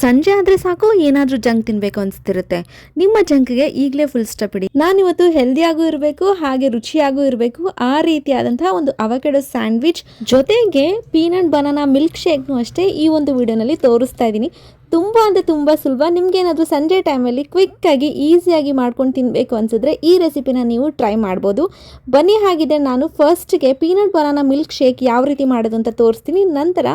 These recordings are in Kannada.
ಸಂಜೆ ಆದರೆ ಸಾಕು ಏನಾದರೂ ಜಂಕ್ ತಿನ್ನಬೇಕು ಅನಿಸ್ತಿರುತ್ತೆ. ನಿಮ್ಮ ಜಂಕ್ಗೆ ಈಗಲೇ ಫುಲ್ ಸ್ಟಾಪ್ ಇಡಿ. ನಾನಿವತ್ತು ಹೆಲ್ದಿಯಾಗೂ ಇರಬೇಕು ಹಾಗೆ ರುಚಿಯಾಗೂ ಇರಬೇಕು ಆ ರೀತಿಯಾದಂತಹ ಒಂದು ಅವಕಾಡೊ ಸ್ಯಾಂಡ್ವಿಚ್ ಜೊತೆಗೆ ಪೀನಟ್ ಬನಾನಾ ಮಿಲ್ಕ್ ಶೇಕ್ನು ಅಷ್ಟೇ ಈ ಒಂದು ವಿಡಿಯೋನಲ್ಲಿ ತೋರಿಸ್ತಾ ಇದ್ದೀನಿ. ತುಂಬ ಅಂದರೆ ತುಂಬ ಸುಲಭ. ನಿಮಗೇನಾದರೂ ಸಂಜೆ ಟೈಮಲ್ಲಿ ಕ್ವಿಕ್ಕಾಗಿ ಈಸಿಯಾಗಿ ಮಾಡ್ಕೊಂಡು ತಿನ್ನಬೇಕು ಅನಿಸಿದ್ರೆ ಈ ರೆಸಿಪಿನ ನೀವು ಟ್ರೈ ಮಾಡ್ಬೋದು. ಬನ್ನಿ, ಹಾಗಿದೆ ನಾನು ಫಸ್ಟ್ಗೆ ಪೀನಟ್ ಬನಾನಾ ಮಿಲ್ಕ್ ಶೇಕ್ ಯಾವ ರೀತಿ ಮಾಡೋದು ಅಂತ ತೋರಿಸ್ತೀನಿ. ನಂತರ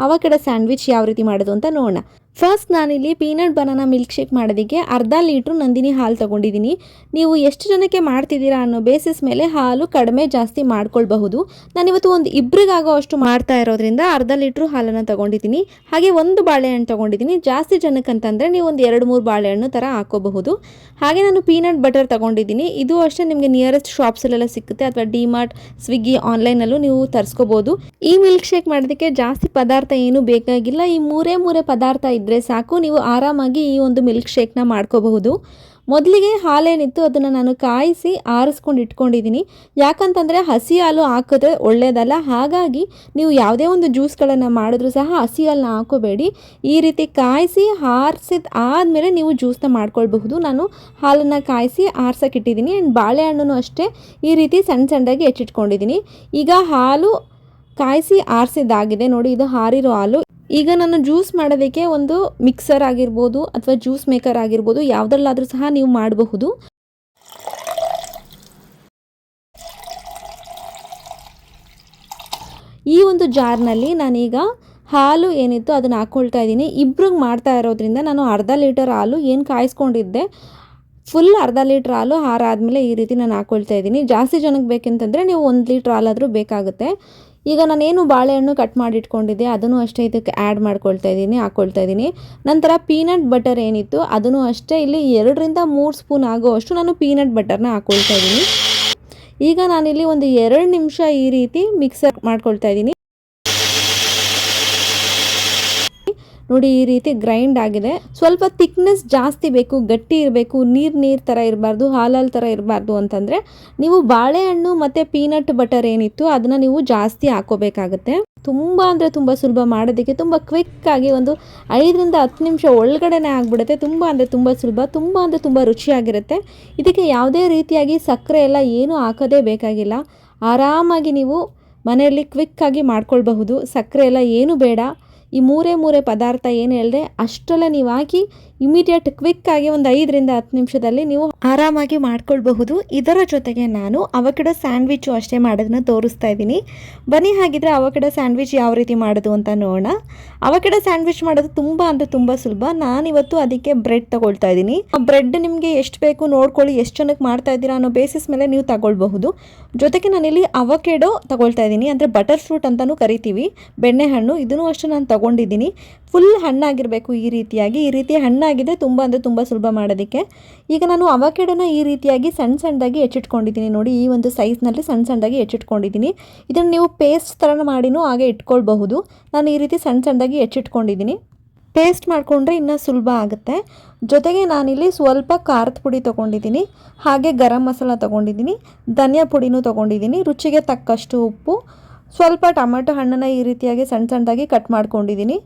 ಅವಕಾಡೊ ಸ್ಯಾಂಡ್ವಿಚ್ ಯಾವ ರೀತಿ ಮಾಡೋದು ಅಂತ ನೋಡೋಣ. ಫಸ್ಟ್ ನಾನಿಲ್ಲಿ ಪೀನಟ್ ಬನಾನಾ ಮಿಲ್ಕ್ ಶೇಕ್ ಮಾಡೋದಕ್ಕೆ ಅರ್ಧ ಲೀಟ್ರು ನಂದಿನಿ ಹಾಲು ತೊಗೊಂಡಿದ್ದೀನಿ. ನೀವು ಎಷ್ಟು ಜನಕ್ಕೆ ಮಾಡ್ತಿದ್ದೀರಾ ಅನ್ನೋ ಬೇಸಿಸ್ ಮೇಲೆ ಹಾಲು ಕಡಿಮೆ ಜಾಸ್ತಿ ಮಾಡ್ಕೊಳ್ಬಹುದು. ನಾನಿವತ್ತು ಒಂದು ಇಬ್ಬರಿಗಾಗೋ ಅಷ್ಟು ಮಾಡ್ತಾ ಇರೋದ್ರಿಂದ ಅರ್ಧ ಲೀಟ್ರು ಹಾಲನ್ನು ತೊಗೊಂಡಿದ್ದೀನಿ. ಹಾಗೆ ಒಂದು ಬಾಳೆಹಣ್ಣು ತೊಗೊಂಡಿದ್ದೀನಿ. ಜಾಸ್ತಿ ಜನಕ್ಕಂತಂದರೆ ನೀವು ಒಂದು 2-3 ಬಾಳೆಹಣ್ಣು ಥರ ಹಾಕೋಬಹುದು. ಹಾಗೆ ನಾನು ಪೀನಟ್ ಬಟರ್ ತೊಗೊಂಡಿದ್ದೀನಿ. ಇದು ಅಷ್ಟೇ ನಿಮಗೆ ನಿಯರೆಸ್ಟ್ ಶಾಪ್ಸಲ್ಲೆಲ್ಲ ಸಿಗುತ್ತೆ, ಅಥವಾ ಡಿಮಾರ್ಟ್, ಸ್ವಿಗ್ಗಿ, ಆನ್ಲೈನಲ್ಲೂ ನೀವು ತರಿಸ್ಕೋಬೋದು. ಈ ಮಿಲ್ಕ್ ಶೇಕ್ ಮಾಡೋದಕ್ಕೆ ಜಾಸ್ತಿ ಪದಾರ್ಥ ಏನೂ ಬೇಕಾಗಿಲ್ಲ. ಈ ಮೂರೇ ಪದಾರ್ಥ ಇದ್ದರೆ ಸಾಕು, ನೀವು ಆರಾಮಾಗಿ ಈ ಒಂದು ಮಿಲ್ಕ್ ಶೇಕ್ನ ಮಾಡ್ಕೋಬಹುದು. ಮೊದಲಿಗೆ ಹಾಲೇನಿತ್ತು ಅದನ್ನು ನಾನು ಕಾಯಿಸಿ ಆರಿಸ್ಕೊಂಡು ಇಟ್ಕೊಂಡಿದ್ದೀನಿ. ಯಾಕಂತಂದರೆ ಹಸಿ ಹಾಲು ಹಾಕಿದ್ರೆ ಒಳ್ಳೆಯದಲ್ಲ. ಹಾಗಾಗಿ ನೀವು ಯಾವುದೇ ಒಂದು ಜ್ಯೂಸ್ಗಳನ್ನು ಮಾಡಿದ್ರೂ ಸಹ ಹಸಿ ಹಾಲನ್ನ ಹಾಕೋಬೇಡಿ. ಈ ರೀತಿ ಕಾಯಿಸಿ ಆರಿಸಿದ ಆದಮೇಲೆ ನೀವು ಜ್ಯೂಸನ್ನ ಮಾಡ್ಕೊಳ್ಬಹುದು. ನಾನು ಹಾಲನ್ನು ಕಾಯಿಸಿ ಆರ್ಸೋಕ್ಕಿಟ್ಟಿದ್ದೀನಿ. ಆ್ಯಂಡ್ ಬಾಳೆಹಣ್ಣು ಅಷ್ಟೇ ಈ ರೀತಿ ಸಣ್ಣದಾಗಿ ಹೆಚ್ಚಿಟ್ಕೊಂಡಿದ್ದೀನಿ. ಈಗ ಹಾಲು ಕಾಯಿಸಿ ಆರಿಸಿದ್ದಾಗಿದೆ ನೋಡಿ, ಇದು ಹಾರಿರೋ ಹಾಲು. ಈಗ ನಾನು ಜ್ಯೂಸ್ ಮಾಡೋದಕ್ಕೆ ಒಂದು ಮಿಕ್ಸರ್ ಆಗಿರ್ಬೋದು ಅಥವಾ ಜ್ಯೂಸ್ ಮೇಕರ್ ಆಗಿರ್ಬೋದು, ಯಾವುದರಲ್ಲಾದರೂ ಸಹ ನೀವು ಮಾಡಬಹುದು. ಈ ಒಂದು ಜಾರ್ನಲ್ಲಿ ನಾನೀಗ ಹಾಲು ಏನಿತ್ತು ಅದನ್ನು ಹಾಕ್ಕೊಳ್ತಾ ಇದ್ದೀನಿ. ಇಬ್ರಿಗೆ ಮಾಡ್ತಾ ಇರೋದ್ರಿಂದ ನಾನು ಅರ್ಧ ಲೀಟರ್ ಹಾಲು ಏನು ಕಾಯಿಸ್ಕೊಂಡಿದ್ದೆ ಫುಲ್ ಅರ್ಧ ಲೀಟ್ರ್ ಹಾಲು ಆರಾದಮೇಲೆ ಈ ರೀತಿ ನಾನು ಹಾಕ್ಕೊಳ್ತಾ ಇದ್ದೀನಿ. ಜಾಸ್ತಿ ಜನಕ್ಕೆ ಬೇಕೆಂತಂದರೆ ನೀವು 1 ಲೀಟ್ರ್ ಹಾಲಾದರೂ ಬೇಕಾಗುತ್ತೆ. ಈಗ ನಾನೇನು ಬಾಳೆಹಣ್ಣು ಕಟ್ ಮಾಡಿ ಇಟ್ಕೊಂಡಿದ್ದೆ ಅದನ್ನು ಅಷ್ಟೇ ಇದಕ್ಕೆ ಆ್ಯಡ್ ಹಾಕ್ಕೊಳ್ತಾ ಇದ್ದೀನಿ. ನಂತರ ಪೀನಟ್ ಬಟರ್ ಏನಿತ್ತು ಅದನ್ನು ಅಷ್ಟೇ ಇಲ್ಲಿ 2-3 ಸ್ಪೂನ್ ಆಗೋವಷ್ಟು ನಾನು ಪೀನಟ್ ಬಟರ್ನ ಹಾಕ್ಕೊಳ್ತಾ ಇದ್ದೀನಿ. ಈಗ ನಾನಿಲ್ಲಿ ಒಂದು 2 ನಿಮಿಷ ಈ ರೀತಿ ಮಿಕ್ಸರ್ ಮಾಡ್ಕೊಳ್ತಾ ಇದ್ದೀನಿ. ನೋಡಿ, ಈ ರೀತಿ ಗ್ರೈಂಡ್ ಆಗಿದೆ. ಸ್ವಲ್ಪ ಥಿಕ್ನೆಸ್ ಜಾಸ್ತಿ ಬೇಕು, ಗಟ್ಟಿ ಇರಬೇಕು, ನೀರು ಥರ ಇರಬಾರ್ದು, ಹಾಲು ಥರ ಇರಬಾರ್ದು ಅಂತಂದರೆ ನೀವು ಬಾಳೆಹಣ್ಣು ಮತ್ತು ಪೀನಟ್ ಬಟರ್ ಏನಿತ್ತು ಅದನ್ನು ನೀವು ಜಾಸ್ತಿ ಹಾಕೋಬೇಕಾಗುತ್ತೆ. ತುಂಬ ಅಂದರೆ ತುಂಬ ಸುಲಭ ಮಾಡೋದಕ್ಕೆ. ತುಂಬ ಕ್ವಿಕ್ಕಾಗಿ ಒಂದು 5-10 ನಿಮಿಷ ಒಳಗಡೆನೇ ಆಗಿಬಿಡುತ್ತೆ. ತುಂಬ ಅಂದರೆ ತುಂಬ ಸುಲಭ, ತುಂಬ ರುಚಿಯಾಗಿರುತ್ತೆ. ಇದಕ್ಕೆ ಯಾವುದೇ ರೀತಿಯಾಗಿ ಸಕ್ಕರೆ ಎಲ್ಲ ಏನೂ ಹಾಕೋದೇ ಬೇಕಾಗಿಲ್ಲ. ಆರಾಮಾಗಿ ನೀವು ಮನೆಯಲ್ಲಿ ಕ್ವಿಕ್ಕಾಗಿ ಮಾಡ್ಕೊಳ್ಬಹುದು. ಸಕ್ಕರೆ ಎಲ್ಲ ಏನೂ ಬೇಡ. ಈ ಮೂರೇ ಪದಾರ್ಥ ಏನು ಹೇಳಿದೆ ಅಷ್ಟೆಲ್ಲ ನೀವು ಹಾಕಿ ಇಮಿಡಿಯೇಟ್ ಕ್ವಿಕ್ಕಾಗಿ ಒಂದು 5-10 ನಿಮಿಷದಲ್ಲಿ ನೀವು ಆರಾಮಾಗಿ ಮಾಡ್ಕೊಳ್ಬಹುದು. ಇದರ ಜೊತೆಗೆ ನಾನು ಅವಕಾಡೊ ಸ್ಯಾಂಡ್ವಿಚ್ಚು ಅಷ್ಟೇ ಮಾಡೋದನ್ನ ತೋರಿಸ್ತಾ ಇದ್ದೀನಿ. ಬನ್ನಿ, ಹಾಗಿದ್ರೆ ಅವಕಾಡೊ ಸ್ಯಾಂಡ್ವಿಚ್ ಯಾವ ರೀತಿ ಮಾಡೋದು ಅಂತ ನೋಡೋಣ. ಅವಕಾಡೊ ಸ್ಯಾಂಡ್ವಿಚ್ ಮಾಡೋದು ತುಂಬ ಅಂದರೆ ತುಂಬ ಸುಲಭ. ನಾನಿವತ್ತು ಅದಕ್ಕೆ ಬ್ರೆಡ್ ತೊಗೊಳ್ತಾ ಇದ್ದೀನಿ. ಆ ಬ್ರೆಡ್ ನಿಮಗೆ ಎಷ್ಟು ಬೇಕು ನೋಡ್ಕೊಳ್ಳಿ, ಎಷ್ಟು ಜನಕ್ಕೆ ಮಾಡ್ತಾ ಇದ್ದೀರಾ ಅನ್ನೋ ಬೇಸಿಸ್ ಮೇಲೆ ನೀವು ತಗೊಳ್ಬಹುದು. ಜೊತೆಗೆ ನಾನಿಲ್ಲಿ ಅವಕಾಡೊ ತೊಗೊಳ್ತಾ ಇದ್ದೀನಿ, ಅಂದರೆ ಬಟರ್ ಫ್ರೂಟ್ ಅಂತಲೂ ಕರಿತೀವಿ, ಬೆಣ್ಣೆಹಣ್ಣು. ಇದನ್ನು ಅಷ್ಟೇ ನಾನು ತೊಗೊಂಡಿದ್ದೀನಿ. ಫುಲ್ ಹಣ್ಣಾಗಿರಬೇಕು. ಈ ರೀತಿ ಹಣ್ಣಾಗಿದೆ. ತುಂಬ ಅಂದರೆ ತುಂಬ ಸುಲಭ ಮಾಡೋದಕ್ಕೆ. ಈಗ ನಾನು ಅವಕಾಡೊನ ಈ ರೀತಿಯಾಗಿ ಸಣ್ಣದಾಗಿ ಹೆಚ್ಚಿಟ್ಕೊಂಡಿದ್ದೀನಿ. ನೋಡಿ, ಈ ಒಂದು ಸೈಜ್ನಲ್ಲಿ ಸಣ್ಣದಾಗಿ ಹೆಚ್ಚಿಟ್ಕೊಂಡಿದ್ದೀನಿ. ಇದನ್ನು ನೀವು ಪೇಸ್ಟ್ ಥರ ಮಾಡಿನೂ ಹಾಗೆ ಇಟ್ಕೊಳ್ಬಹುದು. ನಾನು ಈ ರೀತಿ ಸಣ್ಣದಾಗಿ ಹೆಚ್ಚಿಟ್ಕೊಂಡಿದ್ದೀನಿ. ಪೇಸ್ಟ್ ಮಾಡಿಕೊಂಡ್ರೆ ಇನ್ನೂ ಸುಲಭ ಆಗುತ್ತೆ. ಜೊತೆಗೆ ನಾನಿಲ್ಲಿ ಸ್ವಲ್ಪ ಖಾರದ ಪುಡಿ ತೊಗೊಂಡಿದ್ದೀನಿ, ಹಾಗೆ ಗರಂ ಮಸಾಲ ತೊಗೊಂಡಿದ್ದೀನಿ, ಧನಿಯಾ ಪುಡಿನೂ ತೊಗೊಂಡಿದ್ದೀನಿ, ರುಚಿಗೆ ತಕ್ಕಷ್ಟು ಉಪ್ಪು, ಸ್ವಲ್ಪ ಟೊಮೆಟೊ ಹಣ್ಣನ್ನು ಈ ರೀತಿಯಾಗಿ ಸಣ್ಣದಾಗಿ ಕಟ್ ಮಾಡ್ಕೊಂಡಿದ್ದೀನಿ.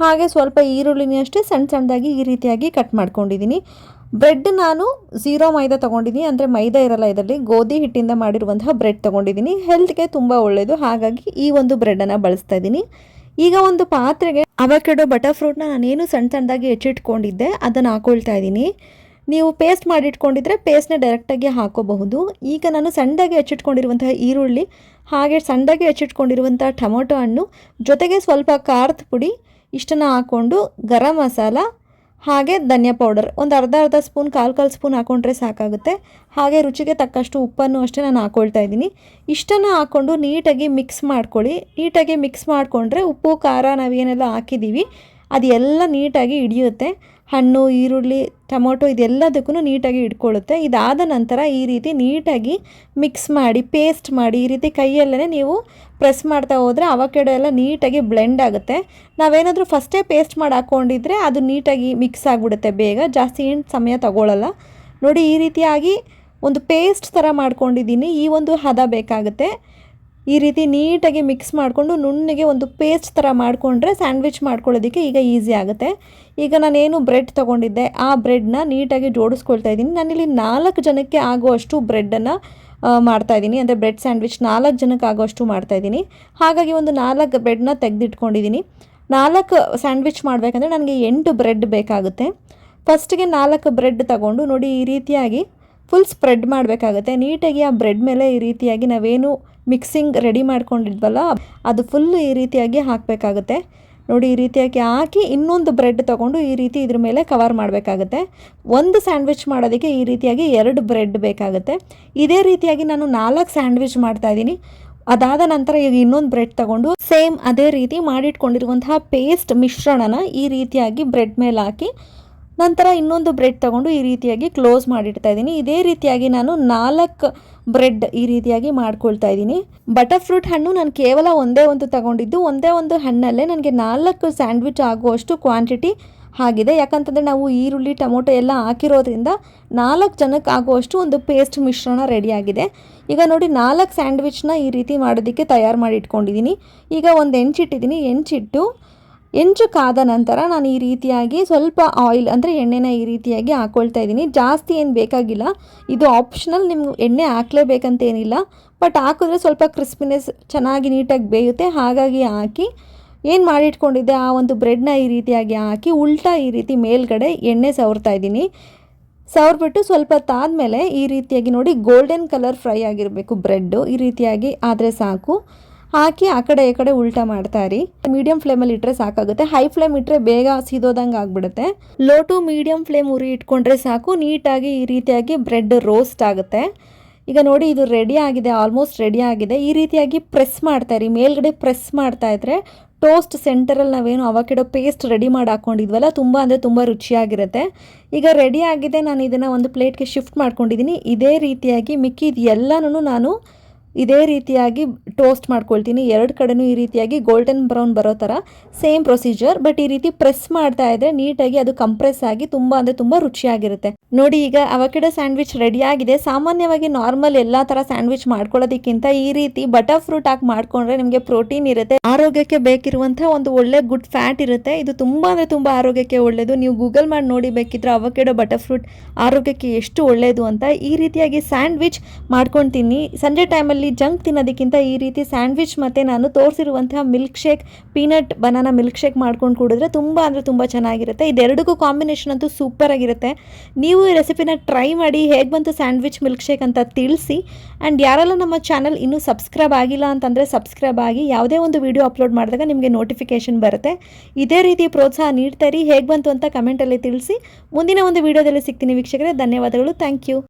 ಹಾಗೆ ಸ್ವಲ್ಪ ಈರುಳ್ಳಿನ ಅಷ್ಟೇ ಸಣ್ಣದಾಗಿ ಈ ರೀತಿಯಾಗಿ ಕಟ್ ಮಾಡ್ಕೊಂಡಿದ್ದೀನಿ. ಬ್ರೆಡ್ ನಾನು 0 ಮೈದಾ ತೊಗೊಂಡಿದ್ದೀನಿ, ಅಂದರೆ ಮೈದಾ ಇರಲ್ಲ ಇದರಲ್ಲಿ, ಗೋಧಿ ಹಿಟ್ಟಿಂದ ಮಾಡಿರುವಂತಹ ಬ್ರೆಡ್ ತೊಗೊಂಡಿದ್ದೀನಿ. ಹೆಲ್ತ್ಗೆ ತುಂಬ ಒಳ್ಳೆಯದು. ಹಾಗಾಗಿ ಈ ಒಂದು ಬ್ರೆಡನ್ನು ಬಳಸ್ತಾ ಇದ್ದೀನಿ. ಈಗ ಒಂದು ಪಾತ್ರೆಗೆ ಅವಕಾಡೊ ಬಟರ್ ಫ್ರೂಟ್ನ ನಾನೇನು ಸಣ್ಣದಾಗಿ ಹೆಚ್ಚಿಟ್ಕೊಂಡಿದ್ದೆ ಅದನ್ನು ಹಾಕ್ಕೊಳ್ತಾ ಇದ್ದೀನಿ. ನೀವು ಪೇಸ್ಟ್ ಮಾಡಿಟ್ಕೊಂಡಿದ್ರೆ ಪೇಸ್ಟ್ನ ಡೈರೆಕ್ಟಾಗಿ ಹಾಕೋಬಹುದು. ಈಗ ನಾನು ಸಣ್ಣದಾಗಿ ಹೆಚ್ಚಿಟ್ಕೊಂಡಿರುವಂತಹ ಈರುಳ್ಳಿ, ಹಾಗೆ ಸಣ್ಣದಾಗಿ ಹೆಚ್ಚಿಟ್ಕೊಂಡಿರುವಂಥ ಟೊಮೊಟೊ ಹಣ್ಣು, ಜೊತೆಗೆ ಸ್ವಲ್ಪ ಖಾರದ ಪುಡಿ ಇಷ್ಟನ್ನು ಹಾಕ್ಕೊಂಡು ಗರಂ ಮಸಾಲ ಹಾಗೆ ಧನಿಯಾ ಪೌಡರ್ ಒಂದು ಅರ್ಧ ಸ್ಪೂನ್, ಕಾಲು ಸ್ಪೂನ್ ಹಾಕ್ಕೊಂಡ್ರೆ ಸಾಕಾಗುತ್ತೆ. ಹಾಗೆ ರುಚಿಗೆ ತಕ್ಕಷ್ಟು ಉಪ್ಪನ್ನು ಅಷ್ಟೇ ನಾನು ಹಾಕ್ಕೊಳ್ತಾ ಇದ್ದೀನಿ. ಇಷ್ಟನ್ನು ಹಾಕ್ಕೊಂಡು ನೀಟಾಗಿ ಮಿಕ್ಸ್ ಮಾಡ್ಕೊಳ್ಳಿ. ನೀಟಾಗಿ ಮಿಕ್ಸ್ ಮಾಡಿಕೊಂಡ್ರೆ ಉಪ್ಪು ಖಾರ ನಾವೇನೆಲ್ಲ ಹಾಕಿದ್ದೀವಿ ಅದು ಎಲ್ಲ ನೀಟಾಗಿ ಹಿಡಿಯುತ್ತೆ. ಹಣ್ಣು, ಈರುಳ್ಳಿ, ಟೊಮೊಟೊ ಇದೆಲ್ಲದಕ್ಕೂ ನೀಟಾಗಿ ಇಟ್ಕೊಳ್ಳುತ್ತೆ. ಇದಾದ ನಂತರ ಈ ರೀತಿ ನೀಟಾಗಿ ಮಿಕ್ಸ್ ಮಾಡಿ, ಪೇಸ್ಟ್ ಮಾಡಿ, ಈ ರೀತಿ ಕೈಯಲ್ಲೇ ನೀವು ಪ್ರೆಸ್ ಮಾಡ್ತಾ ಹೋದರೆ ಅವಕಾಡೊ ಎಲ್ಲ ನೀಟಾಗಿ ಬ್ಲೆಂಡ್ ಆಗುತ್ತೆ. ನಾವೇನಾದರೂ ಫಸ್ಟೇ ಪೇಸ್ಟ್ ಮಾಡಿ ಹಾಕ್ಕೊಂಡಿದ್ರೆ ಅದು ನೀಟಾಗಿ ಮಿಕ್ಸ್ ಆಗಿಬಿಡುತ್ತೆ ಬೇಗ, ಜಾಸ್ತಿ ಏನು ಸಮಯ ತಗೊಳ್ಳಲ್ಲ. ನೋಡಿ, ಈ ರೀತಿಯಾಗಿ ಒಂದು ಪೇಸ್ಟ್ ಥರ ಮಾಡ್ಕೊಂಡಿದ್ದೀನಿ. ಈ ಒಂದು ಹದ ಬೇಕಾಗುತ್ತೆ. ಈ ರೀತಿ ನೀಟಾಗಿ ಮಿಕ್ಸ್ ಮಾಡಿಕೊಂಡು ನುಣ್ಣಗೆ ಒಂದು ಪೇಸ್ಟ್ ಥರ ಮಾಡಿಕೊಂಡ್ರೆ ಸ್ಯಾಂಡ್ವಿಚ್ ಮಾಡ್ಕೊಳ್ಳೋದಕ್ಕೆ ಈಗ ಈಸಿ ಆಗುತ್ತೆ. ಈಗ ನಾನೇನು ಬ್ರೆಡ್ ತೊಗೊಂಡಿದ್ದೆ ಆ ಬ್ರೆಡ್ನ ನೀಟಾಗಿ ಜೋಡಿಸ್ಕೊಳ್ತಾ ಇದ್ದೀನಿ. ನಾನಿಲ್ಲಿ 4 ಜನಕ್ಕೆ ಆಗುವಷ್ಟು ಬ್ರೆಡ್ಡನ್ನು ಮಾಡ್ತಾಯಿದ್ದೀನಿ, ಅಂದರೆ ಬ್ರೆಡ್ ಸ್ಯಾಂಡ್ವಿಚ್ 4 ಜನಕ್ಕೆ ಆಗುವಷ್ಟು ಮಾಡ್ತಾಯಿದ್ದೀನಿ. ಹಾಗಾಗಿ ಒಂದು 4 ಬ್ರೆಡ್ನ ತೆಗೆದಿಟ್ಕೊಂಡಿದ್ದೀನಿ. 4 ಸ್ಯಾಂಡ್ವಿಚ್ ಮಾಡಬೇಕಂದ್ರೆ ನನಗೆ 8 ಬ್ರೆಡ್ ಬೇಕಾಗುತ್ತೆ. ಫಸ್ಟಿಗೆ 4 ಬ್ರೆಡ್ ತಗೊಂಡು ನೋಡಿ ಈ ರೀತಿಯಾಗಿ ಫುಲ್ ಸ್ಪ್ರೆಡ್ ಮಾಡಬೇಕಾಗುತ್ತೆ. ನೀಟಾಗಿ ಆ ಬ್ರೆಡ್ ಮೇಲೆ ಈ ರೀತಿಯಾಗಿ ನಾವೇನು ಮಿಕ್ಸಿಂಗ್ ರೆಡಿ ಮಾಡ್ಕೊಂಡಿದ್ವಲ್ಲ ಅದು ಫುಲ್ ಈ ರೀತಿಯಾಗಿ ಹಾಕಬೇಕಾಗುತ್ತೆ. ನೋಡಿ ಈ ರೀತಿಯಾಗಿ ಹಾಕಿ ಇನ್ನೊಂದು ಬ್ರೆಡ್ ತೊಗೊಂಡು ಈ ರೀತಿ ಇದ್ರ ಮೇಲೆ ಕವರ್ ಮಾಡಬೇಕಾಗುತ್ತೆ. ಒಂದು ಸ್ಯಾಂಡ್ವಿಚ್ ಮಾಡೋದಕ್ಕೆ ಈ ರೀತಿಯಾಗಿ 2 ಬ್ರೆಡ್ ಬೇಕಾಗುತ್ತೆ. ಇದೇ ರೀತಿಯಾಗಿ ನಾನು 4 ಸ್ಯಾಂಡ್ವಿಚ್ ಮಾಡ್ತಾಯಿದ್ದೀನಿ. ಅದಾದ ನಂತರ ಈಗ ಇನ್ನೊಂದು ಬ್ರೆಡ್ ತೊಗೊಂಡು ಸೇಮ್ ಅದೇ ರೀತಿ ಮಾಡಿಟ್ಕೊಂಡಿರುವಂತಹ ಪೇಸ್ಟ್ ಮಿಶ್ರಣನ ಈ ರೀತಿಯಾಗಿ ಬ್ರೆಡ್ ಮೇಲೆ ಹಾಕಿ ನಂತರ ಇನ್ನೊಂದು ಬ್ರೆಡ್ ತೊಗೊಂಡು ಈ ರೀತಿಯಾಗಿ ಕ್ಲೋಸ್ ಮಾಡಿಡ್ತಾ ಇದ್ದೀನಿ. ಇದೇ ರೀತಿಯಾಗಿ ನಾನು 4 ಬ್ರೆಡ್ ಈ ರೀತಿಯಾಗಿ ಮಾಡ್ಕೊಳ್ತಾ ಇದ್ದೀನಿ. ಬಟರ್ ಫ್ರೂಟ್ ಹಣ್ಣು ನಾನು ಕೇವಲ ಒಂದೇ ಒಂದು ತಗೊಂಡಿದ್ದು, ಒಂದೇ ಒಂದು ಹಣ್ಣಲ್ಲೇ ನನಗೆ 4 ಸ್ಯಾಂಡ್ವಿಚ್ ಆಗುವಷ್ಟು ಕ್ವಾಂಟಿಟಿ ಆಗಿದೆ. ಯಾಕಂತಂದರೆ ನಾವು ಈರುಳ್ಳಿ ಟೊಮೊಟೊ ಎಲ್ಲ ಹಾಕಿರೋದ್ರಿಂದ 4 ಜನಕ್ಕೆ ಆಗುವಷ್ಟು ಒಂದು ಪೇಸ್ಟ್ ಮಿಶ್ರಣ ರೆಡಿಯಾಗಿದೆ. ಈಗ ನೋಡಿ 4 ಸ್ಯಾಂಡ್ವಿಚ್ನ ಈ ರೀತಿ ಮಾಡೋದಕ್ಕೆ ತಯಾರು ಮಾಡಿ ಇಟ್ಕೊಂಡಿದ್ದೀನಿ. ಈಗ ಒಂದು ಹೆಂಚಿಟ್ಟಿದ್ದೀನಿ. ಹೆಂಚು ಕಾದ ನಂತರ ನಾನು ಈ ರೀತಿಯಾಗಿ ಸ್ವಲ್ಪ ಆಯಿಲ್ ಅಂದರೆ ಎಣ್ಣೆನ ಈ ರೀತಿಯಾಗಿ ಹಾಕ್ಕೊಳ್ತಾ ಇದ್ದೀನಿ. ಜಾಸ್ತಿ ಏನು ಬೇಕಾಗಿಲ್ಲ, ಇದು ಆಪ್ಷನಲ್, ನಿಮ್ಗೆ ಎಣ್ಣೆ ಹಾಕಲೇಬೇಕಂತ ಏನಿಲ್ಲ. ಬಟ್ ಹಾಕಿದ್ರೆ ಸ್ವಲ್ಪ ಕ್ರಿಸ್ಪಿನೆಸ್ ಚೆನ್ನಾಗಿ ನೀಟಾಗಿ ಬೇಯುತ್ತೆ. ಹಾಗಾಗಿ ಹಾಕಿ ಏನು ಮಾಡಿಟ್ಕೊಂಡಿದ್ದೆ ಆ ಒಂದು ಬ್ರೆಡ್ನ ಈ ರೀತಿಯಾಗಿ ಹಾಕಿ ಉಲ್ಟಾ ಈ ರೀತಿ ಮೇಲ್ಗಡೆ ಎಣ್ಣೆ ಸವರ್ತಾ ಇದ್ದೀನಿ. ಸವರ್ಬಿಟ್ಟು ಸ್ವಲ್ಪ ತಾದ್ಮೇಲೆ ಈ ರೀತಿಯಾಗಿ ನೋಡಿ ಗೋಲ್ಡನ್ ಕಲರ್ ಫ್ರೈ ಆಗಿರಬೇಕು ಬ್ರೆಡ್ಡು, ಈ ರೀತಿಯಾಗಿ ಆದರೆ ಸಾಕು. ಹಾಕಿ ಆ ಕಡೆ ಈ ಕಡೆ ಉಲ್ಟಾ ಮಾಡ್ತಾ ಇರಿ. ಮೀಡಿಯಂ ಫ್ಲೇಮಲ್ಲಿ ಇಟ್ಟರೆ ಸಾಕಾಗುತ್ತೆ. ಹೈ ಫ್ಲೇಮ್ ಇಟ್ಟರೆ ಬೇಗ ಸಿದೋದಂಗೆ ಆಗಿಬಿಡುತ್ತೆ. ಲೋ ಟು ಮೀಡಿಯಂ ಫ್ಲೇಮ್ ಉರಿ ಇಟ್ಕೊಂಡ್ರೆ ಸಾಕು. ನೀಟಾಗಿ ಈ ರೀತಿಯಾಗಿ ಬ್ರೆಡ್ ರೋಸ್ಟ್ ಆಗುತ್ತೆ. ಈಗ ನೋಡಿ ಇದು ರೆಡಿ ಆಗಿದೆ, ಆಲ್ಮೋಸ್ಟ್ ರೆಡಿ ಆಗಿದೆ. ಈ ರೀತಿಯಾಗಿ ಪ್ರೆಸ್ ಮಾಡ್ತಾ ಇರಿ. ಮೇಲ್ಗಡೆ ಪ್ರೆಸ್ ಮಾಡ್ತಾ ಇದ್ರೆ ಟೋಸ್ಟ್ ಸೆಂಟರಲ್ಲಿ ನಾವೇನು ಅವಕೆಡೋ ಪೇಸ್ಟ್ ರೆಡಿ ಮಾಡಿ ಹಾಕ್ಕೊಂಡಿದ್ವಲ್ಲ ತುಂಬ ಅಂದರೆ ತುಂಬ ರುಚಿಯಾಗಿರುತ್ತೆ. ಈಗ ರೆಡಿ ಆಗಿದೆ. ನಾನು ಇದನ್ನು ಒಂದು ಪ್ಲೇಟ್ಗೆ ಶಿಫ್ಟ್ ಮಾಡ್ಕೊಂಡಿದ್ದೀನಿ. ಇದೇ ರೀತಿಯಾಗಿ ಮಿಕ್ಕಿದ ಎಲ್ಲನೂ ನಾನು ಇದೇ ರೀತಿಯಾಗಿ ಟೋಸ್ಟ್ ಮಾಡ್ಕೊಳ್ತೀನಿ. 2 ಕಡೆನೂ ಈ ರೀತಿಯಾಗಿ ಗೋಲ್ಡನ್ ಬ್ರೌನ್ ಬರೋ ಥರ ಸೇಮ್ ಪ್ರೊಸೀಜರ್. ಬಟ್ ಈ ರೀತಿ ಪ್ರೆಸ್ ಮಾಡ್ತಾ ಇದ್ರೆ ನೀಟಾಗಿ ಅದು ಕಂಪ್ರೆಸ್ ಆಗಿ ತುಂಬ ಅಂದರೆ ತುಂಬ ರುಚಿಯಾಗಿರುತ್ತೆ. ನೋಡಿ ಈಗ ಅವಕೆಡೋ ಸ್ಯಾಂಡ್ವಿಚ್ ರೆಡಿಯಾಗಿದೆ. ಸಾಮಾನ್ಯವಾಗಿ ನಾರ್ಮಲ್ ಎಲ್ಲ ಥರ ಸ್ಯಾಂಡ್ವಿಚ್ ಮಾಡ್ಕೊಳ್ಳೋದಕ್ಕಿಂತ ಈ ರೀತಿ ಬಟರ್ ಫ್ರೂಟ್ ಹಾಕಿ ಮಾಡ್ಕೊಂಡ್ರೆ ನಿಮಗೆ ಪ್ರೋಟೀನ್ ಇರುತ್ತೆ, ಆರೋಗ್ಯಕ್ಕೆ ಬೇಕಿರುವಂಥ ಒಂದು ಒಳ್ಳೆ ಗುಡ್ ಫ್ಯಾಟ್ ಇರುತ್ತೆ. ಇದು ತುಂಬ ಅಂದರೆ ತುಂಬ ಆರೋಗ್ಯಕ್ಕೆ ಒಳ್ಳೆಯದು. ನೀವು ಗೂಗಲ್ ಮಾಡಿ ನೋಡಿ ಬೇಕಿದ್ರೆ ಅವಕೆಡೋ ಬಟರ್ ಫ್ರೂಟ್ ಆರೋಗ್ಯಕ್ಕೆ ಎಷ್ಟು ಒಳ್ಳೆಯದು ಅಂತ. ಈ ರೀತಿಯಾಗಿ ಸ್ಯಾಂಡ್ವಿಚ್ ಮಾಡ್ಕೊಳ್ತೀನಿ. ಸಂಜೆ ಟೈಮಲ್ಲಿ ಜಂಕ್ ತಿನ್ನೋದಕ್ಕಿಂತ ಈ ರೀತಿ ಸ್ಯಾಂಡ್ವಿಚ್ ಮತ್ತು ನಾನು ತೋರಿಸಿರುವಂತಹ milkshake, peanut banana milkshake ಮಾಡ್ಕೊಂಡು ಕುಡಿದ್ರೆ ತುಂಬ ಅಂದರೆ ತುಂಬ ಚೆನ್ನಾಗಿರುತ್ತೆ. ಇದೆರಡಿಗೂ ಕಾಂಬಿನೇಷನ್ ಅಂತೂ ಸೂಪರ್ ಆಗಿರುತ್ತೆ. ನೀವು ಈ ರೆಸಿಪಿನ ಟ್ರೈ ಮಾಡಿ ಹೇಗೆ ಬಂತು ಸ್ಯಾಂಡ್ವಿಚ್ ಮಿಲ್ಕ್ ಶೇಕ್ ಅಂತ ತಿಳಿಸಿ. ಆ್ಯಂಡ್ ಯಾರೆಲ್ಲ ನಮ್ಮ ಚಾನಲ್ ಇನ್ನೂ ಸಬ್ಸ್ಕ್ರೈಬ್ ಆಗಿಲ್ಲ ಅಂತಂದರೆ ಸಬ್ಸ್ಕ್ರೈಬ್ ಆಗಿ, ಯಾವುದೇ ಒಂದು ವಿಡಿಯೋ ಅಪ್ಲೋಡ್ ಮಾಡಿದಾಗ ನಿಮಗೆ ನೋಟಿಫಿಕೇಷನ್ ಬರುತ್ತೆ. ಇದೇ ರೀತಿ ಪ್ರೋತ್ಸಾಹ ನೀಡ್ತಾ ಇರಿ. ಹೇಗೆ ಬಂತು ಅಂತ ಕಮೆಂಟಲ್ಲಿ ತಿಳಿಸಿ. ಮುಂದಿನ ಒಂದು ವಿಡಿಯೋದಲ್ಲಿ ಸಿಗ್ತೀನಿ ವೀಕ್ಷಕರೇ. ಧನ್ಯವಾದಗಳು. Thank you.